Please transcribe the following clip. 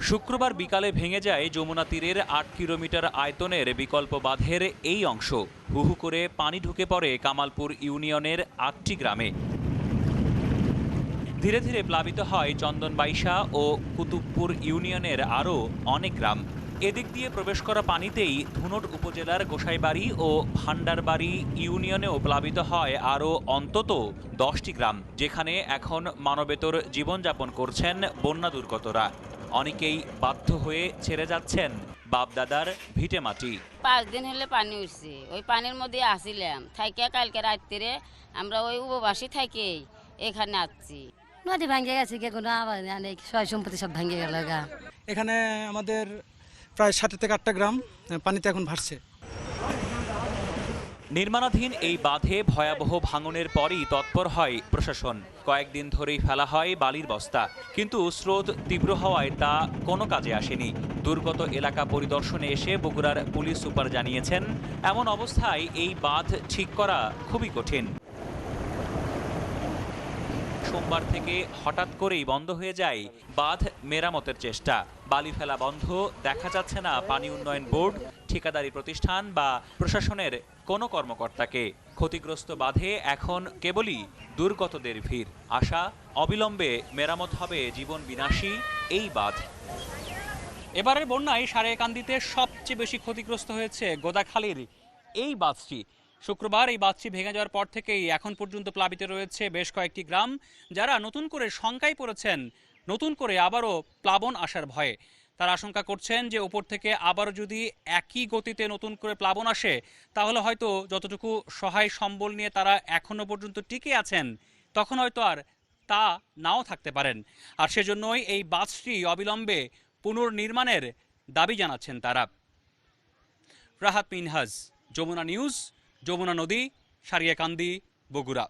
শুক্রবার বিকালে ভেঙে যায় যমুনা তীরের ৮ কিলোমিটার আয়তনের বিকল্প বাঁধের এই অংশ। হুহু করে পানি ঢুকে পড়ে কামালপুর ইউনিয়নের ৮টি গ্রামে। ধীরে ধীরে প্লাবিত হয় চন্দনবাইশা ও কুতুবপুর ইউনিয়নের আরও অনেক গ্রাম। এদিক দিয়ে প্রবেশ করা পানিতেই ধুনট উপজেলার গোসাইবাড়ি ও ভান্ডারবাড়ি ইউনিয়নেও প্লাবিত হয় আরও অন্তত 10টি গ্রাম, যেখানে এখন মানবেতর জীবনযাপন করছেন বন্যা দুর্গতরা। অনেকেই বাধ্য হয়ে ছেড়ে যাচ্ছেন বাপদাদার ভিটেমাটি। 5 দিন হলে পানি উঠছে, ওই পানির মধ্যে আসিলাম থাইকা কালকে রাত্রে আমরা ওই উপবাসী থাকি এখানে আসছি। নদী ভাঙ্গে গেছে, কে কোনো আবার সয় সম্পত্তি সব ভাঙ্গে গেল গা। এখানে আমাদের প্রায় 7 থেকে 8টা গ্রাম পানিতে এখন ভাসছে। নির্মাণাধীন এই বাঁধে ভয়াবহ ভাঙনের পরই তৎপর হয় প্রশাসন। কয়েকদিন ধরেই ফেলা হয় বালির বস্তা, কিন্তু স্রোত তীব্র হওয়ায় তা কোনো কাজে আসেনি। দুর্গত এলাকা পরিদর্শনে এসে বগুড়ার পুলিশ সুপার জানিয়েছেন, এমন অবস্থায় এই বাঁধ ঠিক করা খুবই কঠিন। সোমবার থেকে হঠাৎ করেই বন্ধ হয়ে যায় বাঁধ মেরামতের চেষ্টা। বালি ফেলা বন্ধ, দেখা যাচ্ছে না পানি উন্নয়ন বোর্ড, ঠিকাদারি প্রতিষ্ঠান বা প্রশাসনের কোনো কর্মকর্তাকে। ক্ষতিগ্রস্ত বাঁধে এখন কেবলই দুর্গতদের ভিড়। আশা, অবিলম্বে মেরামত হবে জীবন বিনাশী এই বাঁধ। এবারের বন্যায় সারেকান্দিতে সবচেয়ে বেশি ক্ষতিগ্রস্ত হয়েছে গোদাখালীর এই বাঁধটি। শুক্রবার এই বাঁধটি ভেঙে যাওয়ার পর থেকেই এখন পর্যন্ত প্লাবিত রয়েছে বেশ কয়েকটি গ্রাম, যারা নতুন করে শঙ্কায় পড়েছেন নতুন করে আবারও প্লাবন আসার ভয়ে। তারা আশঙ্কা করছেন যে উপর থেকে আবারও যদি একই গতিতে নতুন করে প্লাবন আসে, তাহলে হয়তো যতটুকু সহায় সম্বল নিয়ে তারা এখনো পর্যন্ত টিকে আছেন, তখন হয়তো আর তা নাও থাকতে পারেন। আর সেজন্যই এই বাঁধটি অবিলম্বে পুনর্নির্মাণের দাবি জানাচ্ছেন তারা। রাহাত মিনহাজ, যমুনা নিউজ, যমুনা নদী, সারিয়াকান্দি, বগুড়া।